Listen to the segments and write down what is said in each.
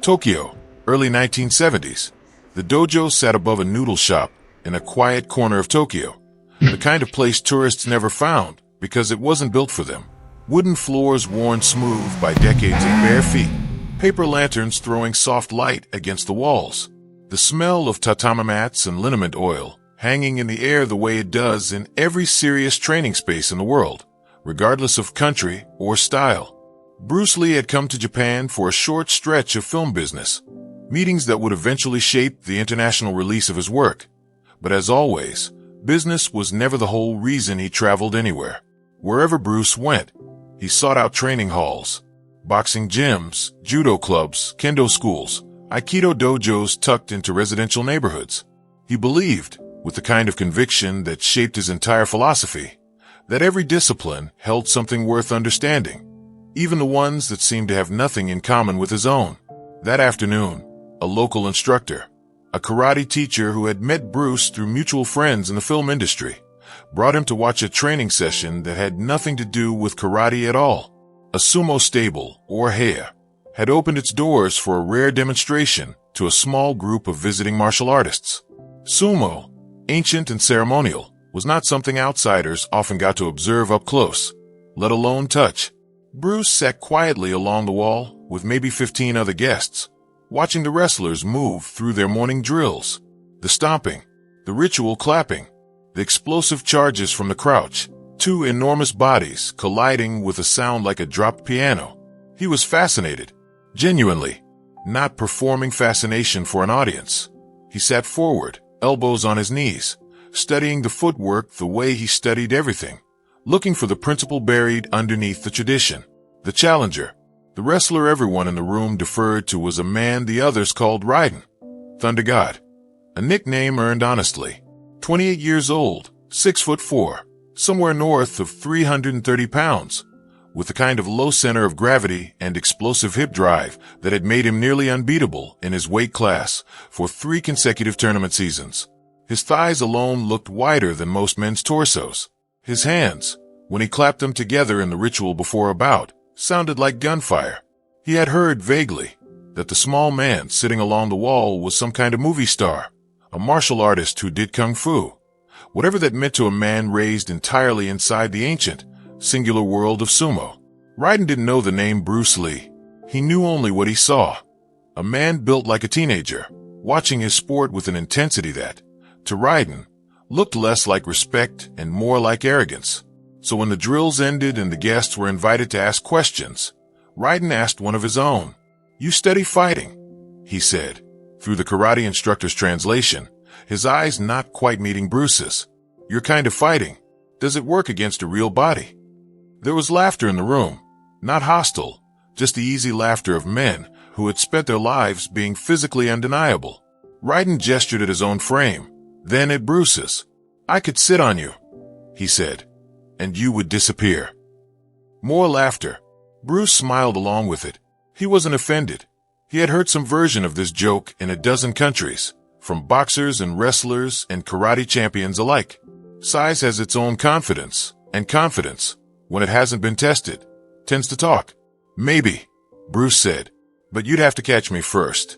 Tokyo, early 1970s. The dojo sat above a noodle shop in a quiet corner of Tokyo, the kind of place tourists never found because it wasn't built for them. Wooden floors worn smooth by decades of bare feet, paper lanterns throwing soft light against the walls, the smell of tatami mats and liniment oil hanging in the air the way it does in every serious training space in the world, regardless of country or style. Bruce Lee had come to Japan for a short stretch of film business, meetings that would eventually shape the international release of his work. But as always, business was never the whole reason he traveled anywhere. Wherever Bruce went, he sought out training halls, boxing gyms, judo clubs, kendo schools, aikido dojos tucked into residential neighborhoods. He believed, with the kind of conviction that shaped his entire philosophy, that every discipline held something worth understanding, even the ones that seemed to have nothing in common with his own. That afternoon, a local instructor, a karate teacher who had met Bruce through mutual friends in the film industry, brought him to watch a training session that had nothing to do with karate at all. A sumo stable, or heya, had opened its doors for a rare demonstration to a small group of visiting martial artists. Sumo, ancient and ceremonial, was not something outsiders often got to observe up close, let alone touch. Bruce sat quietly along the wall with maybe 15 other guests, watching the wrestlers move through their morning drills, the stomping, the ritual clapping, the explosive charges from the crouch, two enormous bodies colliding with a sound like a dropped piano. He was fascinated, genuinely, not performing fascination for an audience. He sat forward, elbows on his knees, studying the footwork the way he studied everything, looking for the principle buried underneath the tradition. The challenger, the wrestler everyone in the room deferred to, was a man the others called Raiden, Thunder God, a nickname earned honestly. 28 years old, 6'4", somewhere north of 330 pounds, with the kind of low center of gravity and explosive hip drive that had made him nearly unbeatable in his weight class for 3 consecutive tournament seasons. His thighs alone looked wider than most men's torsos. His hands, when he clapped them together in the ritual before a bout, sounded like gunfire. He had heard vaguely that the small man sitting along the wall was some kind of movie star, a martial artist who did kung fu, whatever that meant to a man raised entirely inside the ancient, singular world of sumo. Raiden didn't know the name Bruce Lee. He knew only what he saw. A man built like a teenager, watching his sport with an intensity that, to Raiden, looked less like respect and more like arrogance. So when the drills ended and the guests were invited to ask questions, Raiden asked one of his own. "You study fighting," he said, through the karate instructor's translation, his eyes not quite meeting Bruce's. "Your kind of fighting, does it work against a real body?" There was laughter in the room, not hostile, just the easy laughter of men who had spent their lives being physically undeniable. Raiden gestured at his own frame, then at Bruce's. "I could sit on you," he said, "and you would disappear." More laughter. Bruce smiled along with it. He wasn't offended. He had heard some version of this joke in a dozen countries, from boxers and wrestlers and karate champions alike. Size has its own confidence, and confidence, when it hasn't been tested, tends to talk. "Maybe," Bruce said, "but you'd have to catch me first."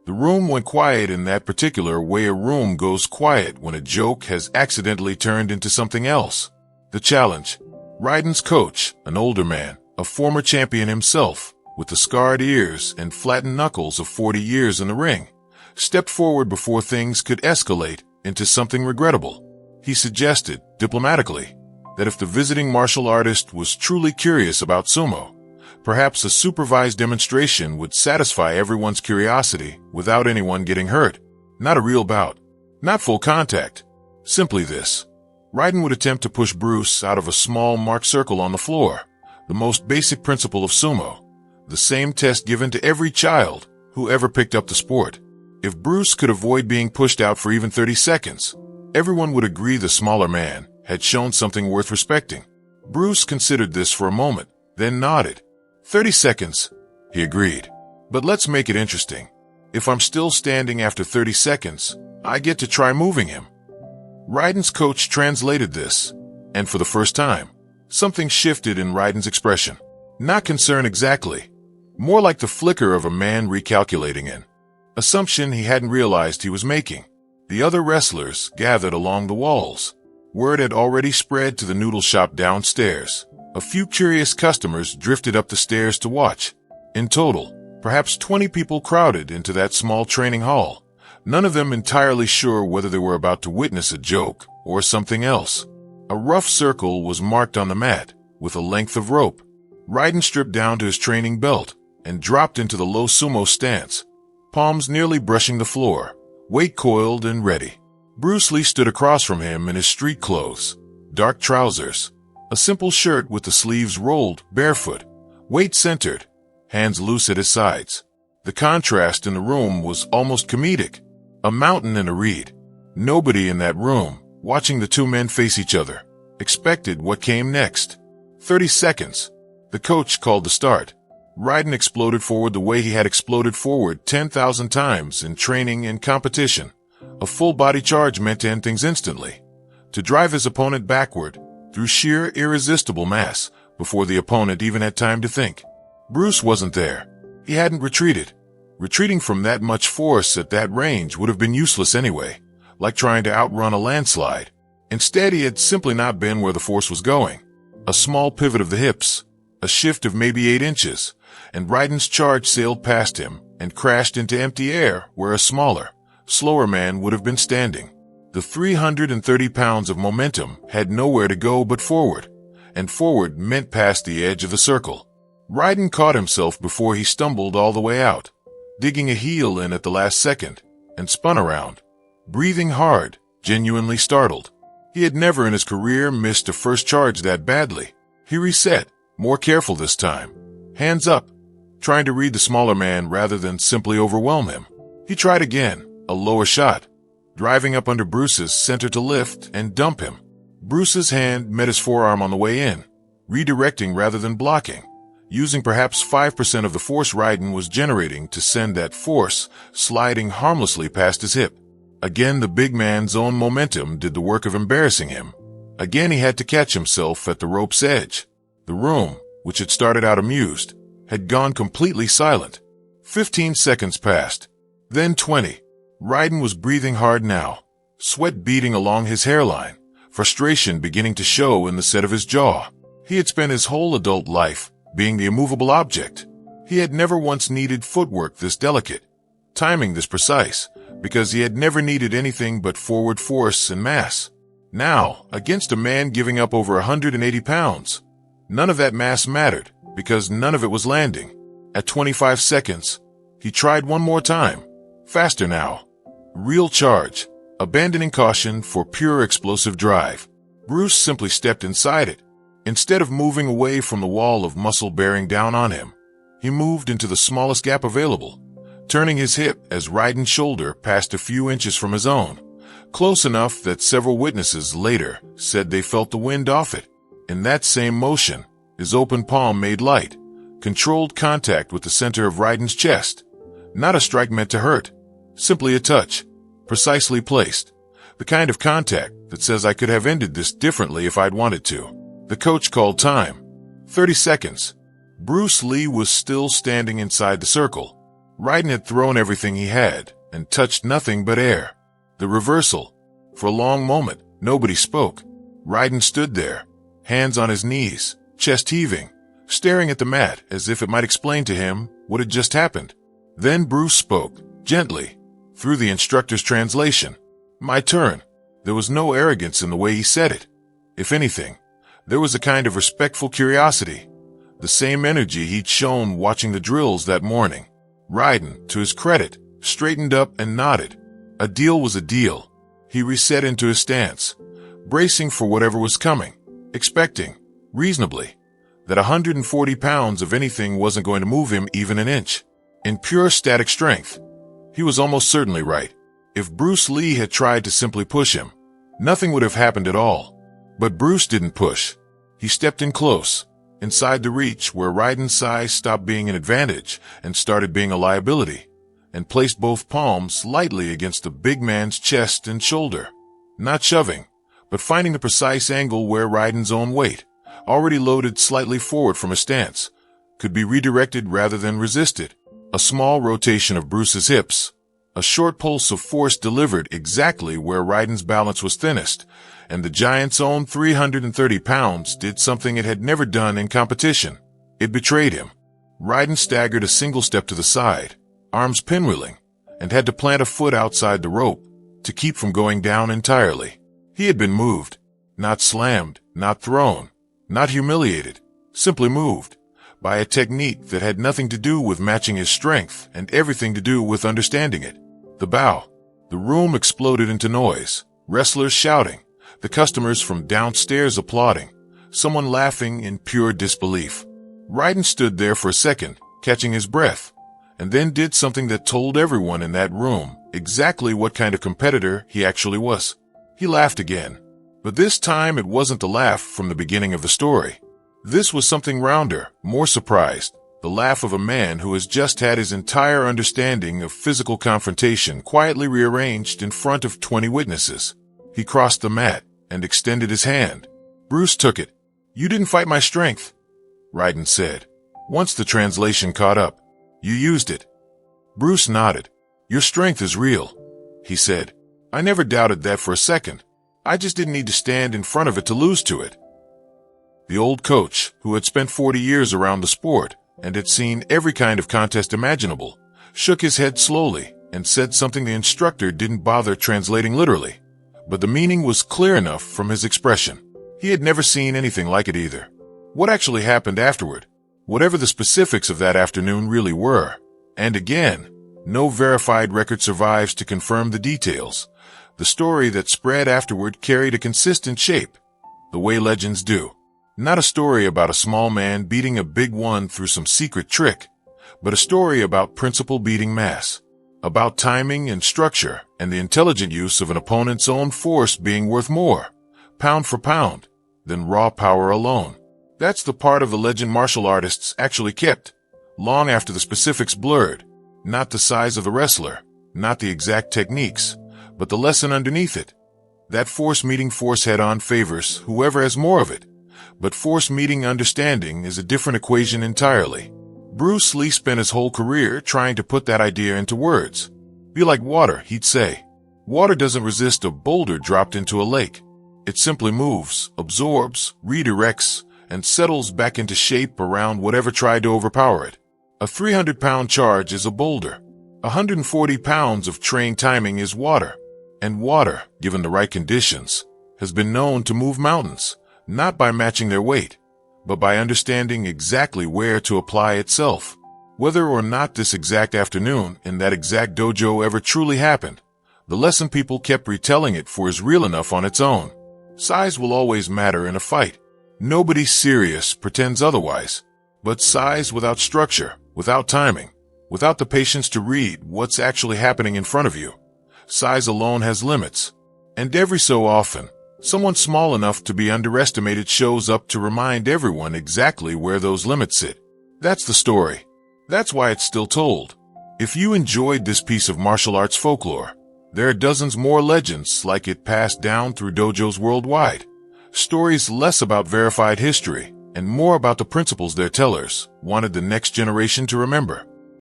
The room went quiet in that particular way a room goes quiet when a joke has accidentally turned into something else. The challenge. Raiden's coach, an older man, a former champion himself, with the scarred ears and flattened knuckles of 40 years in the ring, stepped forward before things could escalate into something regrettable. He suggested, diplomatically, that if the visiting martial artist was truly curious about sumo, perhaps a supervised demonstration would satisfy everyone's curiosity without anyone getting hurt. Not a real bout. Not full contact. Simply this. Raiden would attempt to push Bruce out of a small marked circle on the floor, the most basic principle of sumo, the same test given to every child who ever picked up the sport. If Bruce could avoid being pushed out for even 30 seconds, everyone would agree the smaller man had shown something worth respecting. Bruce considered this for a moment, then nodded. 30 seconds, he agreed. But let's make it interesting. If I'm still standing after 30 seconds, I get to try moving him. Raiden's coach translated this, and for the first time, something shifted in Raiden's expression. Not concern exactly, More like the flicker of a man recalculating an assumption he hadn't realized he was making. The other wrestlers gathered along the walls. Word had already spread to the noodle shop downstairs. A few curious customers drifted up the stairs to watch. In total, perhaps 20 people crowded into that small training hall, none of them entirely sure whether they were about to witness a joke or something else. A rough circle was marked on the mat with a length of rope. Raiden stripped down to his training belt and dropped into the low sumo stance, palms nearly brushing the floor, weight coiled and ready. Bruce Lee stood across from him in his street clothes, dark trousers, a simple shirt with the sleeves rolled, barefoot, weight centered, hands loose at his sides. The contrast in the room was almost comedic, a mountain and a reed. Nobody in that room, watching the two men face each other, expected what came next. 30 seconds. The coach called the start. Raiden exploded forward the way he had exploded forward 10,000 times in training and competition. A full-body charge meant to end things instantly, to drive his opponent backward through sheer irresistible mass before the opponent even had time to think. Bruce wasn't there. He hadn't retreated. Retreating from that much force at that range would have been useless anyway, like trying to outrun a landslide. Instead, he had simply not been where the force was going. A small pivot of the hips, a shift of maybe 8 inches, and Raiden's charge sailed past him and crashed into empty air where a smaller, slower man would have been standing. The 330 pounds of momentum had nowhere to go but forward, and forward meant past the edge of the circle. Raiden caught himself before he stumbled all the way out, digging a heel in at the last second, and spun around, breathing hard, genuinely startled. He had never in his career missed a first charge that badly. He reset, more careful this time, hands up, trying to read the smaller man rather than simply overwhelm him. He tried again, a lower shot, driving up under Bruce's center to lift and dump him. Bruce's hand met his forearm on the way in, redirecting rather than blocking, using perhaps 5% of the force Raiden was generating to send that force sliding harmlessly past his hip. Again, the big man's own momentum did the work of embarrassing him. Again, he had to catch himself at the rope's edge. The room, which had started out amused, had gone completely silent. 15 seconds passed, then 20. Raiden was breathing hard now, sweat beading along his hairline, frustration beginning to show in the set of his jaw. He had spent his whole adult life being the immovable object. He had never once needed footwork this delicate, timing this precise, because he had never needed anything but forward force and mass. Now, against a man giving up over 180 pounds, none of that mass mattered, because none of it was landing. At 25 seconds, he tried one more time, faster now. Real charge, abandoning caution for pure explosive drive. Bruce simply stepped inside it. Instead of moving away from the wall of muscle bearing down on him, he moved into the smallest gap available, turning his hip as Raiden's shoulder passed a few inches from his own, close enough that several witnesses later said they felt the wind off it. In that same motion, his open palm made light, controlled contact with the center of Raiden's chest. Not a strike meant to hurt, simply a touch, precisely placed. The kind of contact that says I could have ended this differently if I'd wanted to. The coach called time. 30 seconds. Bruce Lee was still standing inside the circle. Raiden had thrown everything he had and touched nothing but air. The reversal. For a long moment, nobody spoke. Raiden stood there, hands on his knees, chest heaving, staring at the mat as if it might explain to him what had just happened. Then Bruce spoke, gently, through the instructor's translation. My turn. There was no arrogance in the way he said it. If anything, there was a kind of respectful curiosity, the same energy he'd shown watching the drills that morning. Raiden, to his credit, straightened up and nodded. A deal was a deal. He reset into his stance, bracing for whatever was coming, expecting, reasonably, that 140 pounds of anything wasn't going to move him even an inch. In pure static strength, he was almost certainly right. If Bruce Lee had tried to simply push him, nothing would have happened at all. But Bruce didn't push. He stepped in close, inside the reach where Raiden's size stopped being an advantage and started being a liability, and placed both palms lightly against the big man's chest and shoulder. Not shoving, but finding the precise angle where Raiden's own weight, already loaded slightly forward from a stance, could be redirected rather than resisted. A small rotation of Bruce's hips, a short pulse of force delivered exactly where Raiden's balance was thinnest, and the giant's own 330 pounds did something it had never done in competition. It betrayed him. Raiden staggered a single step to the side, arms pinwheeling, and had to plant a foot outside the rope to keep from going down entirely. He had been moved, not slammed, not thrown, not humiliated, simply moved, by a technique that had nothing to do with matching his strength and everything to do with understanding it. The bow. The room exploded into noise, wrestlers shouting, the customers from downstairs applauding, someone laughing in pure disbelief. Raiden stood there for a second, catching his breath, and then did something that told everyone in that room exactly what kind of competitor he actually was. He laughed again, but this time it wasn't the laugh from the beginning of the story. This was something rounder, more surprised, the laugh of a man who has just had his entire understanding of physical confrontation quietly rearranged in front of 20 witnesses. He crossed the mat and extended his hand. Bruce took it. "You didn't fight my strength," Raiden said. Once the translation caught up, "You used it." Bruce nodded. "Your strength is real," he said. "I never doubted that for a second. I just didn't need to stand in front of it to lose to it." The old coach, who had spent 40 years around the sport and had seen every kind of contest imaginable, shook his head slowly and said something the instructor didn't bother translating literally, but the meaning was clear enough from his expression. He had never seen anything like it either. What actually happened afterward, whatever the specifics of that afternoon really were, and again, no verified record survives to confirm the details, the story that spread afterward carried a consistent shape, the way legends do. Not a story about a small man beating a big one through some secret trick, but a story about principle beating mass, about timing and structure and the intelligent use of an opponent's own force being worth more, pound for pound, than raw power alone. That's the part of the legend martial artists actually kept, long after the specifics blurred, not the size of the wrestler, not the exact techniques, but the lesson underneath it. That force meeting force head-on favors whoever has more of it. But force meeting understanding is a different equation entirely. Bruce Lee spent his whole career trying to put that idea into words. "Be like water," he'd say. Water doesn't resist a boulder dropped into a lake. It simply moves, absorbs, redirects, and settles back into shape around whatever tried to overpower it. A 300-pound charge is a boulder. 140 pounds of trained timing is water. And water, given the right conditions, has been known to move mountains. Not by matching their weight, but by understanding exactly where to apply itself. Whether or not this exact afternoon in that exact dojo ever truly happened, the lesson people kept retelling it for is real enough on its own. Size will always matter in a fight. Nobody serious pretends otherwise. But size without structure, without timing, without the patience to read what's actually happening in front of you, size alone has limits. And every so often, someone small enough to be underestimated shows up to remind everyone exactly where those limits sit. That's the story. That's why it's still told. If you enjoyed this piece of martial arts folklore, there are dozens more legends like it passed down through dojos worldwide. Stories less about verified history and more about the principles their tellers wanted the next generation to remember.